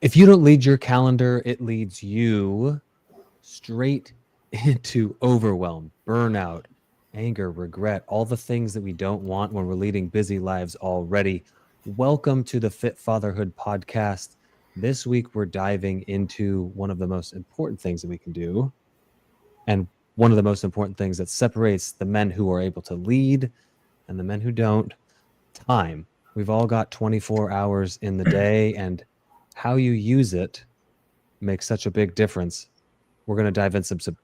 If you don't lead your calendar, it leads you straight into overwhelm, burnout, anger, regret, all the things that we don't want when we're leading busy lives already. Welcome to the Fit Fatherhood Podcast. This week, we're diving into one of the most important things that we can do, and one of the most important things that separates the men who are able to lead and the men who don't: time. We've all got 24 hours in the day, and how you use it makes such a big difference. We're going to dive into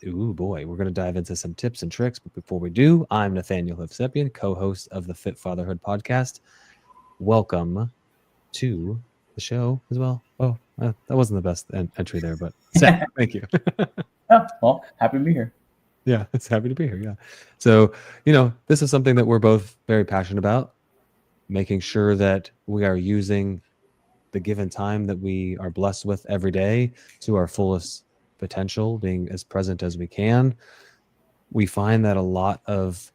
we're going to dive into some tips and tricks. But before we do, I'm Nathaniel Hovsepian, co-host of the Fit Fatherhood Podcast. Welcome to the show as well. Oh, that wasn't the best entry there, but Seth, thank you. Oh, well, happy to be here. Yeah, it's happy to be here. Yeah. So, this is something that we're both very passionate about, making sure that we are using the given time that we are blessed with every day to our fullest potential, being as present as we can. We find that a lot of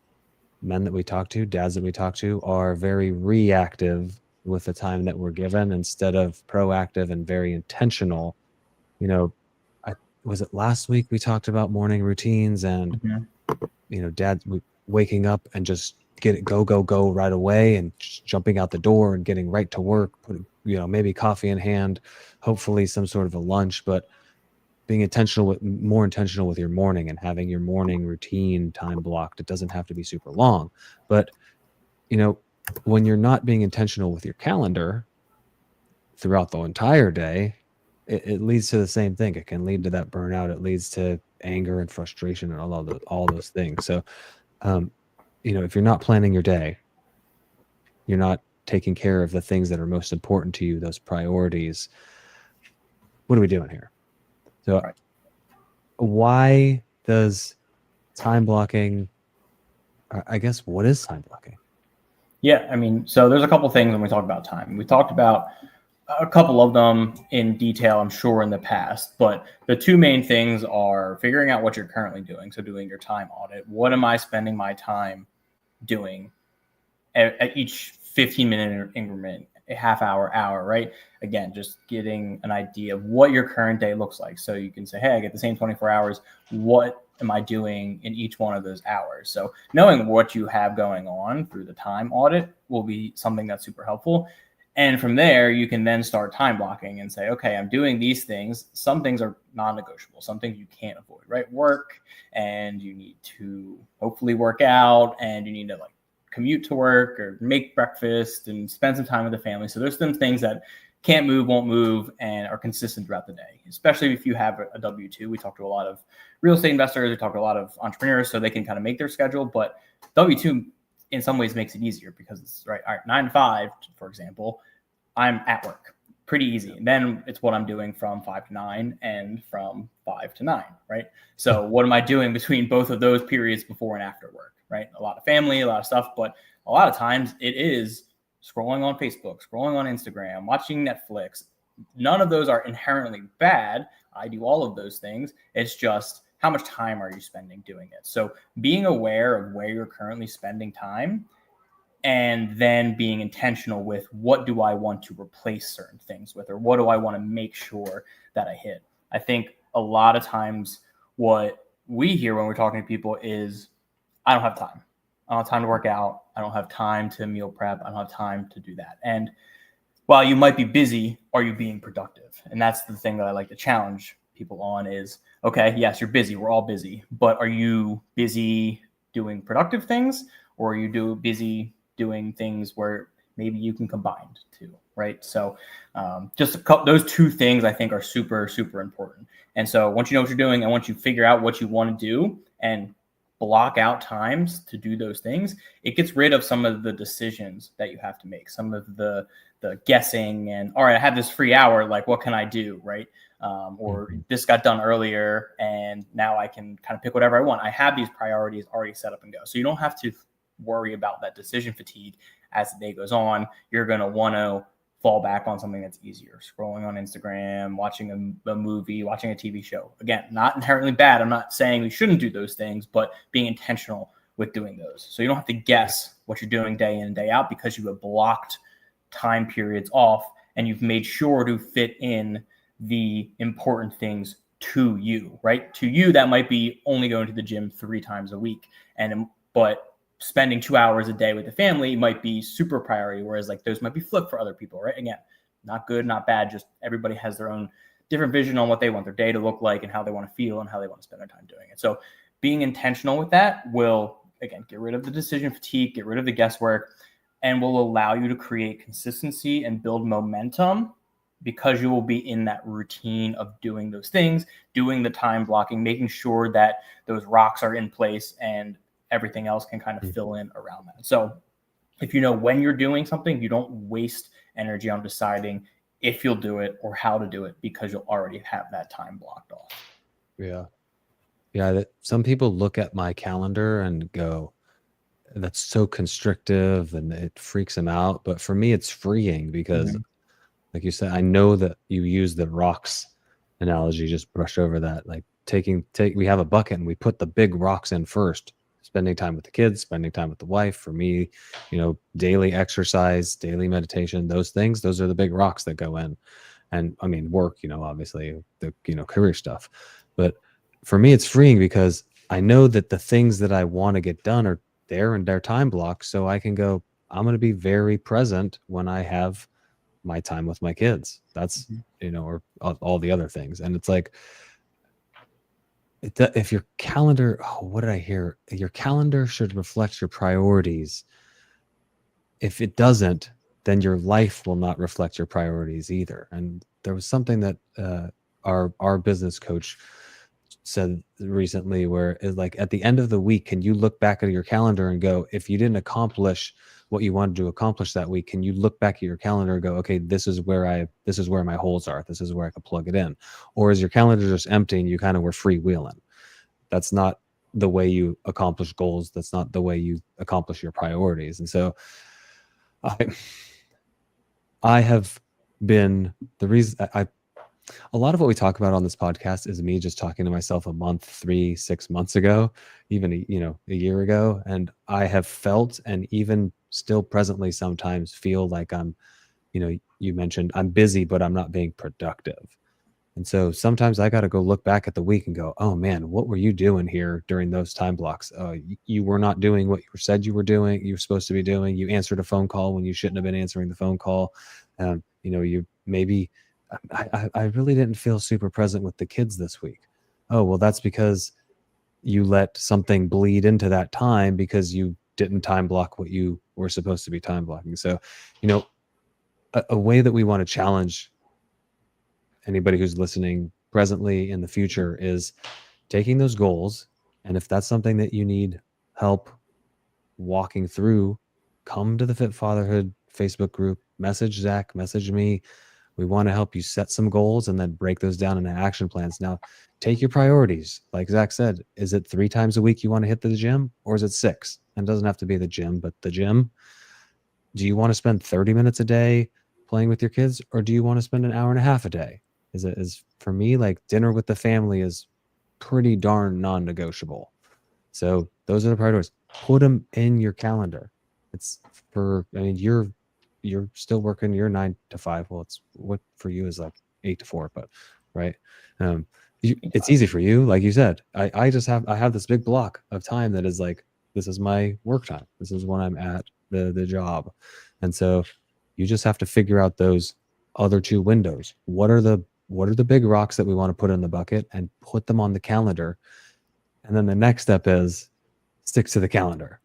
men that we talk to, dads that we talk to, are very reactive with the time that we're given instead of proactive and very intentional. Was it last week we talked about morning routines and, dad waking up and just get it, go right away, and just jumping out the door and getting right to work, putting, maybe coffee in hand, hopefully some sort of a lunch, but being more intentional with your morning and having your morning routine time blocked. It doesn't have to be super long, but when you're not being intentional with your calendar throughout the entire day, it leads to the same thing. It can lead to that burnout. It leads to anger and frustration and all those things. So, if you're not planning your day, you're not taking care of the things that are most important to you, those priorities. What are we doing here? So, why does time blocking, I guess, what is time blocking? Yeah, so there's a couple things when we talk about time. We talked about a couple of them in detail, I'm sure, in the past, but the two main things are figuring out what you're currently doing. So doing your time audit. What am I spending my time doing at each 15-minute increment, a half hour, right? Again, just getting an idea of what your current day looks like. So you can say, hey, I get the same 24 hours. What am I doing in each one of those hours? So knowing what you have going on through the time audit will be something that's super helpful. And from there, you can then start time blocking and say, okay, I'm doing these things. Some things are non-negotiable. Some things you can't avoid, right? Work, and you need to hopefully work out, and you need to commute to work or make breakfast and spend some time with the family. So there's some things that can't move, won't move, and are consistent throughout the day, especially if you have a W-2. We talk to a lot of real estate investors. We talk to a lot of entrepreneurs, so they can kind of make their schedule. But W-2 in some ways makes it easier because it's right. All right, 9 to 5, for example, I'm at work. Pretty easy. And then it's what I'm doing from 5 to 9 and from 5 to 9, right? So what am I doing between both of those periods before and after work, right? A lot of family, a lot of stuff, but a lot of times it is scrolling on Facebook, scrolling on Instagram, watching Netflix. None of those are inherently bad. I do all of those things. It's just how much time are you spending doing it? So being aware of where you're currently spending time, and then being intentional with what do I want to replace certain things with, or what do I want to make sure that I hit. I think a lot of times what we hear when we're talking to people is, I don't have time. I don't have time to work out. I don't have time to meal prep. I don't have time to do that. And while you might be busy, are you being productive? And that's the thing that I like to challenge people on is, okay, yes, you're busy. We're all busy. But are you busy doing productive things, or are you busy doing things where maybe you can combine two, right? So just those two things I think are super, super important. And so once you know what you're doing, and once you figure out what you want to do and block out times to do those things, it gets rid of some of the decisions that you have to make, some of the guessing and, all right, I have this free hour, what can I do, right? Or this got done earlier and now I can kind of pick whatever I want. I have these priorities already set up and go. So you don't have to worry about that decision fatigue as the day goes on. You're going to want to fall back on something that's easier. Scrolling on Instagram, watching a movie, watching a TV show. Again, not inherently bad. I'm not saying we shouldn't do those things, but being intentional with doing those. So you don't have to guess what you're doing day in and day out because you have blocked time periods off and you've made sure to fit in the important things to you, right? To you, that might be only going to the gym 3 times a week. But spending 2 hours a day with the family might be super priority, whereas like those might be flipped for other people, right? Again, not good, not bad, just everybody has their own different vision on what they want their day to look like and how they want to feel and how they want to spend their time doing it. So being intentional with that will, again, get rid of the decision fatigue, get rid of the guesswork, and will allow you to create consistency and build momentum, because you will be in that routine of doing those things, doing the time blocking, making sure that those rocks are in place and everything else can kind of fill in around that. So if you know when you're doing something, you don't waste energy on deciding if you'll do it or how to do it, because you'll already have that time blocked off. Yeah. Yeah. Some people look at my calendar and go, that's so constrictive and it freaks them out. But for me, it's freeing because, like you said, I know that you use the rocks analogy, just brush over that. Like we have a bucket and we put the big rocks in first, spending time with the kids, spending time with the wife. For me, daily exercise, daily meditation, those things, those are the big rocks that go in. And I mean, work, obviously the, career stuff. But for me, it's freeing because I know that the things that I want to get done are there in their time block. So I can go, I'm going to be very present when I have my time with my kids. That's, or all the other things. And it's like, if your calendar, what did I hear? Your calendar should reflect your priorities. If it doesn't, then your life will not reflect your priorities either. And there was something that our business coach said recently, where it's like, at the end of the week, can you look back at your calendar and go, if you didn't accomplish what you wanted to accomplish that week, can you look back at your calendar and go, okay, this is where my holes are. This is where I could plug it in. Or is your calendar just empty and you kind of were freewheeling? That's not the way you accomplish goals. That's not the way you accomplish your priorities. And so I have been the reason a lot of what we talk about on this podcast is me just talking to myself a month, 3-6 months ago, even a year ago. And I have felt, and even still presently sometimes feel like I'm, you mentioned I'm busy, but I'm not being productive. And so sometimes I got to go look back at the week and go, oh man, what were you doing here during those time blocks? You were not doing what you said you were doing. You were supposed to be doing. You answered a phone call when you shouldn't have been answering the phone call. You maybe, I really didn't feel super present with the kids this week. Oh, well, that's because you let something bleed into that time because you didn't time block what you were supposed to be time blocking. So, a way that we want to challenge anybody who's listening presently in the future is taking those goals. And if that's something that you need help walking through, come to the Fit Fatherhood Facebook group, message Zach, message me. We want to help you set some goals and then break those down into action plans. Now, take your priorities. Like Zach said, is it 3 times a week you want to hit the gym, or is it 6? And it doesn't have to be the gym, but the gym. Do you want to spend 30 minutes a day playing with your kids, or do you want to spend an hour and a half a day? Is for me, like dinner with the family is pretty darn non-negotiable. So those are the priorities. Put them in your calendar. It's you're still working your 9 to 5. Well, it's what for you is like 8 to 4, but right. It's easy for you. Like you said, I have this big block of time that is like, this is my work time. This is when I'm at the job. And so you just have to figure out those other 2 windows. What are the big rocks that we want to put in the bucket, and put them on the calendar. And then the next step is stick to the calendar.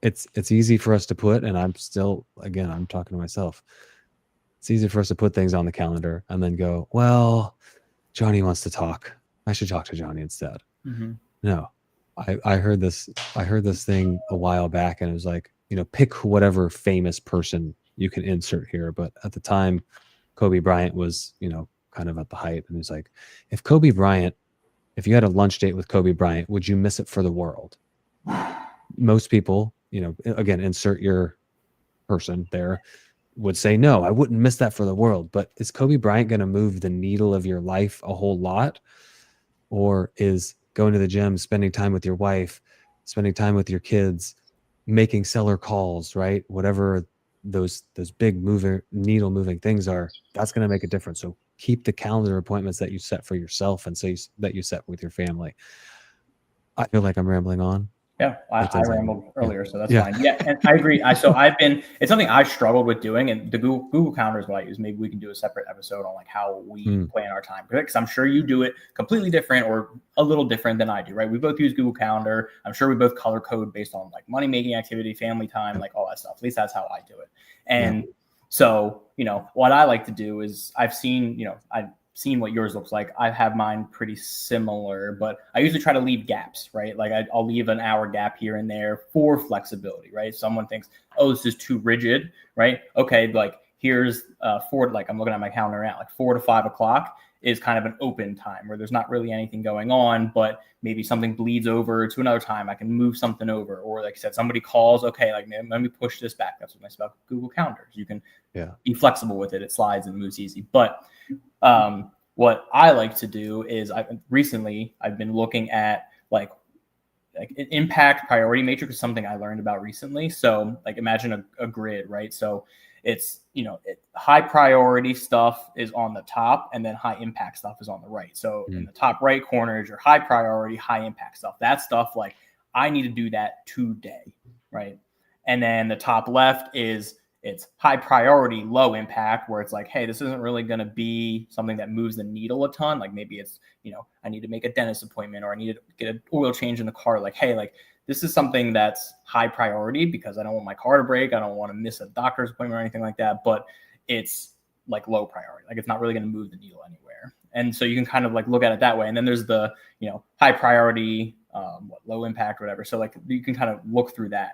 It's easy for us to put, and I'm talking to myself. It's easy for us to put things on the calendar and then go, well, Johnny wants to talk. I should talk to Johnny instead. Mm-hmm. No, I heard this thing a while back, and it was like, pick whatever famous person you can insert here. But at the time, Kobe Bryant was, kind of at the height. And it's like, if you had a lunch date with Kobe Bryant, would you miss it for the world? Most people, again, insert your person there, would say, no, I wouldn't miss that for the world. But is Kobe Bryant going to move the needle of your life a whole lot? Or is going to the gym, spending time with your wife, spending time with your kids, making seller calls, right? Whatever those big needle moving things that's going to make a difference. So keep the calendar appointments that you set for yourself and that you set with your family. I feel like I'm rambling on. Yeah, I rambled earlier, so that's Yeah. fine. Yeah, and I agree. It's something I struggled with doing, and the Google Calendar is what I use. Maybe we can do a separate episode on like how we plan our time, because I'm sure you do it completely different or a little different than I do, right? We both use Google Calendar. I'm sure we both color code based on like money making activity, family time, like all that stuff. At least that's how I do it. And so, what I like to do is I've seen what yours looks like. I have mine pretty similar, but I usually try to leave gaps, right? Like I'll leave an hour gap here and there for flexibility, right? Someone thinks, oh, this is too rigid, right? Okay, like here's I'm looking at my calendar now, like 4 to 5 o'clock is kind of an open time where there's not really anything going on, but maybe something bleeds over to another time. I can move something over, or like I said, somebody calls, okay, like let me push this back. That's what's nice about Google Calendars. You can be flexible with it. It slides and moves easy. But what I like to do is I've been looking at like an impact priority matrix is something I learned about recently. So like imagine a grid, right? So it's, high priority stuff is on the top and then high impact stuff is on the right. So in the top right corner is your high priority, high impact stuff. That stuff, like I need to do that today, right? And then the top left is it's high priority, low impact, where it's like, hey, this isn't really going to be something that moves the needle a ton. Like maybe it's, I need to make a dentist appointment or I need to get an oil change in the car. Like, hey, like this is something that's high priority because I don't want my car to break. I don't want to miss a doctor's appointment or anything like that. But it's like low priority. Like it's not really going to move the needle anywhere. And so you can kind of like look at it that way. And then there's the, high priority, low impact, whatever. So like you can kind of look through that,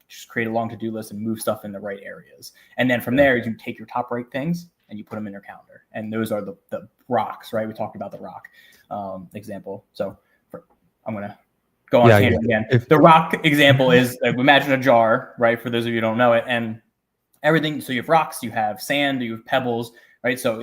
just create a long to-do list and move stuff in the right areas. And then from there, you take your top right things and you put them in your calendar. And those are the rocks, right? We talked about the rock example. So I'm going to go on tangent again. The rock example is like, imagine a jar, right? For those of you who don't know it, and everything. So you have rocks, you have sand, you have pebbles, right? So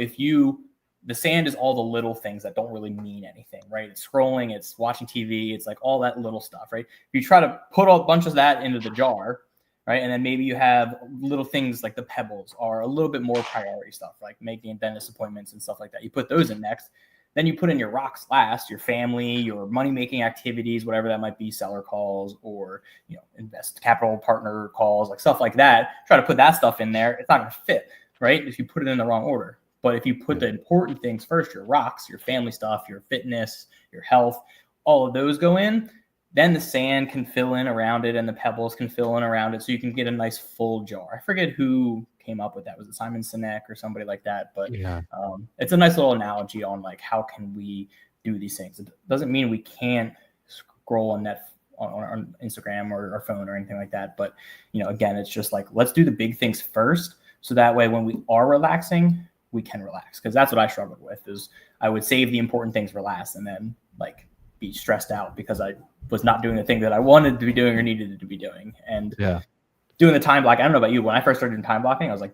the sand is all the little things that don't really mean anything, right? It's scrolling, it's watching TV, it's like all that little stuff, right? If you try to put a bunch of that into the jar, right? And then maybe you have little things like the pebbles are a little bit more priority stuff, like making dentist appointments and stuff like that. You put those in next. Then you put in your rocks last, your family, your money-making activities, whatever that might be, seller calls or, invest capital partner calls, like stuff like that. Try to put that stuff in there. It's not going to fit, right? If you put it in the wrong order. But if you put the important things first, your rocks, your family stuff, your fitness, your health, all of those go in, then the sand can fill in around it and the pebbles can fill in around it. So you can get a nice full jar. I forget who came up with that. Was it Simon Sinek or somebody like that? But it's a nice little analogy on like, how can we do these things? It doesn't mean we can't scroll on on Instagram or our phone or anything like that. But, again, it's just like, let's do the big things first. So that way, when we are relaxing, we can relax, because that's what I struggled with. Is I would save the important things for last and then like be stressed out because I was not doing the thing that I wanted to be doing or needed to be doing. And doing the time block, I don't know about you, when I first started doing time blocking, I was like,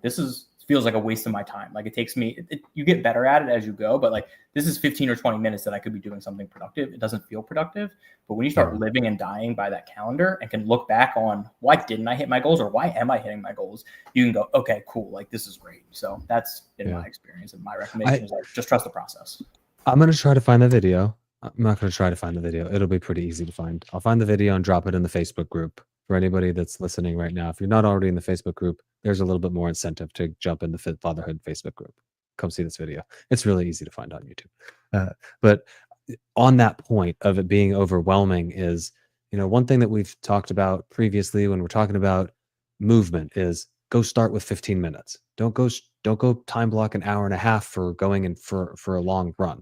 feels like a waste of my time. Like it takes me, you get better at it as you go, but like this is 15 or 20 minutes that I could be doing something productive. It doesn't feel productive. But when you start living and dying by that calendar and can look back on why didn't I hit my goals or why am I hitting my goals, you can go, okay, cool. Like this is great. So that's been my experience, and my recommendation is like, just trust the process. I'm going to try to find the video. I'm not going to try to find the video. It'll be pretty easy to find. I'll find the video and drop it in the Facebook group. For anybody that's listening right now, if you're not already in the Facebook group, there's a little bit more incentive to jump in the Fit Fatherhood Facebook group. Come see this video. It's really easy to find on YouTube. But on that point of it being overwhelming is, one thing that we've talked about previously when we're talking about movement is go start with 15 minutes. Don't go time block an hour and a half for going in for a long run.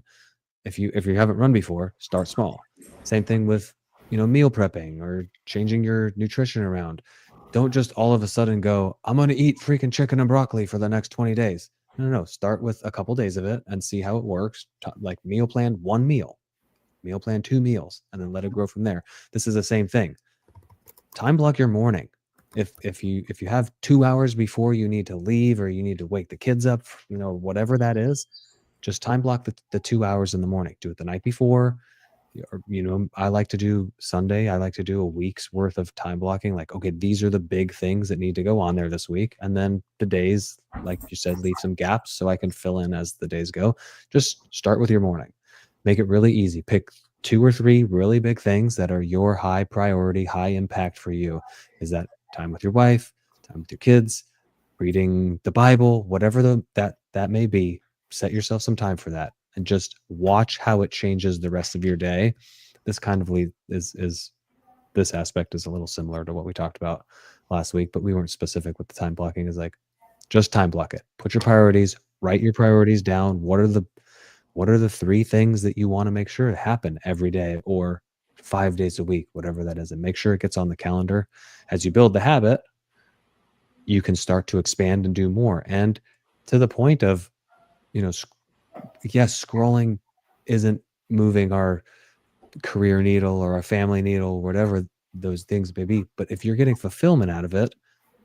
If you haven't run before, start small. Same thing with meal prepping or changing your nutrition around. Don't just all of a sudden go, I'm going to eat freaking chicken and broccoli for the next 20 days. No. Start with a couple days of it and see how it works. Like meal plan 1 meal, meal plan 2 meals, and then let it grow from there. This is the same thing. Time block your morning. If you have 2 hours before you need to leave or you need to wake the kids up, whatever that is, just time block the 2 hours in the morning. Do it the night before. or, I like to do Sunday. I like to do a week's worth of time blocking. Like, okay, these are the big things that need to go on there this week. And then the days, like you said, leave some gaps so I can fill in as the days go. Just start with your morning. Make it really easy. Pick 2 or 3 really big things that are your high priority, high impact for you. Is that time with your wife, time with your kids, reading the Bible, whatever that may be? Set yourself some time for that and just watch how it changes the rest of your day. This kind of is this aspect is a little similar to what we talked about last week, but we weren't specific with the time blocking. Is like, just time block it. Put your priorities, write your priorities down. What are the 3 things that you want to make sure happen every day or 5 days a week, whatever that is, and make sure it gets on the calendar. As you build the habit, you can start to expand and do more. And to the point of, yes, scrolling isn't moving our career needle or our family needle, whatever those things may be. But if you're getting fulfillment out of it,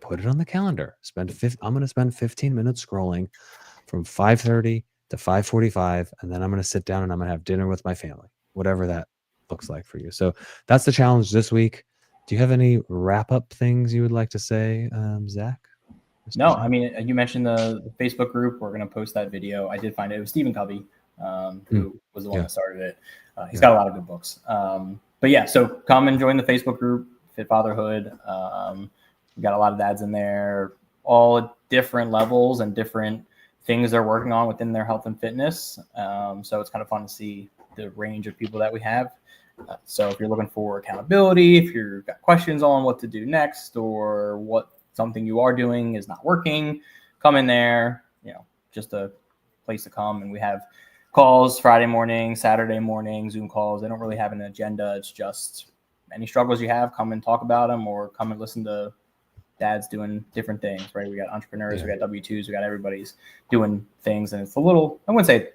put it on the calendar. I'm going to spend 15 minutes scrolling from 5:30 to 5:45, and then I'm going to sit down and I'm going to have dinner with my family, whatever that looks like for you. So that's the challenge this week. Do you have any wrap up things you would like to say, Zach? No, I mean, you mentioned the Facebook group. We're going to post that video. I did find it. It was Stephen Covey, who was the one that started it. He's got a lot of good books. But yeah, so come and join the Facebook group, Fit Fatherhood. We've got a lot of dads in there, all different levels and different things they're working on within their health and fitness. So it's kind of fun to see the range of people that we have. So if you're looking for accountability, if you've got questions on what to do next or what something you are doing is not working, come in there, just a place to come. And we have calls Friday morning, Saturday morning, Zoom calls. They don't really have an agenda. It's just any struggles you have, come and talk about them or come and listen to dads doing different things, right? We got entrepreneurs, we got W-2s, we got everybody's doing things. And it's a little, I wouldn't say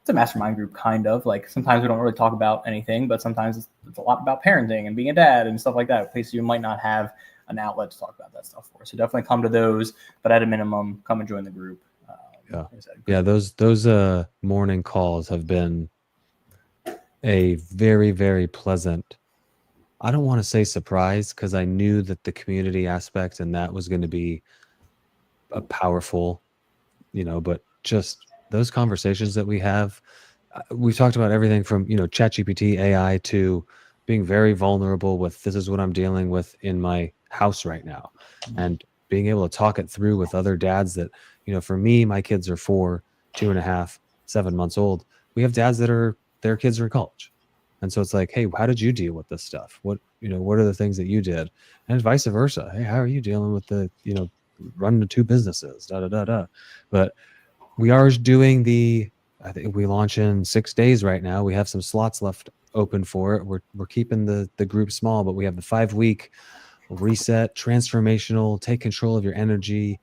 it's a mastermind group, kind of. Like sometimes we don't really talk about anything, but sometimes it's a lot about parenting and being a dad and stuff like that. Places you might not have an outlet to talk about that stuff for. So definitely come to those, but at a minimum, come and join the group. Those morning calls have been a very, very pleasant, I don't want to say surprise, because I knew that the community aspect and that was going to be a powerful, but just those conversations that we have, we've talked about everything from, ChatGPT, AI, to being very vulnerable with, this is what I'm dealing with in my house right now. And being able to talk it through with other dads that, for me, my kids are 4, 2.5, 7 months old. We have dads that their kids are in college. And so it's like, hey, how did you deal with this stuff? What are the things that you did? And vice versa. Hey, how are you dealing with the, running 2 businesses, But we are doing I think we launch in 6 days right now. We have some slots left open for it. We're keeping the group small, but we have the 5-week reset, transformational, take control of your energy,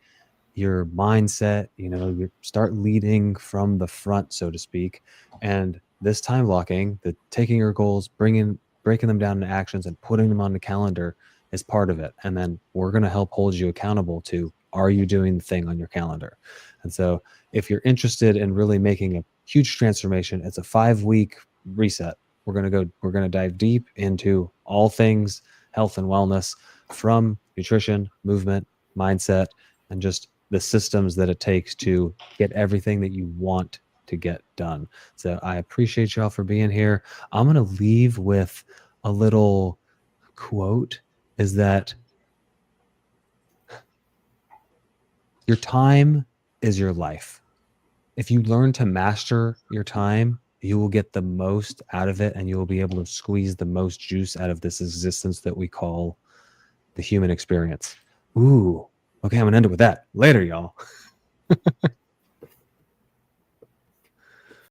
your mindset, you start leading from the front, so to speak. And this time blocking, the taking your goals, breaking them down into actions and putting them on the calendar is part of it. And then we're going to help hold you accountable to, are you doing the thing on your calendar? And so if you're interested in really making a huge transformation, it's a 5-week reset. We're going to dive deep into all things health and wellness, from nutrition, movement, mindset, and just the systems that it takes to get everything that you want to get done. So I appreciate y'all for being here. I'm going to leave with a little quote, is that your time is your life. If you learn to master your time, you will get the most out of it, and you will be able to squeeze the most juice out of this existence that we call the human experience. Ooh, okay, I'm going to end it with that. Later, y'all.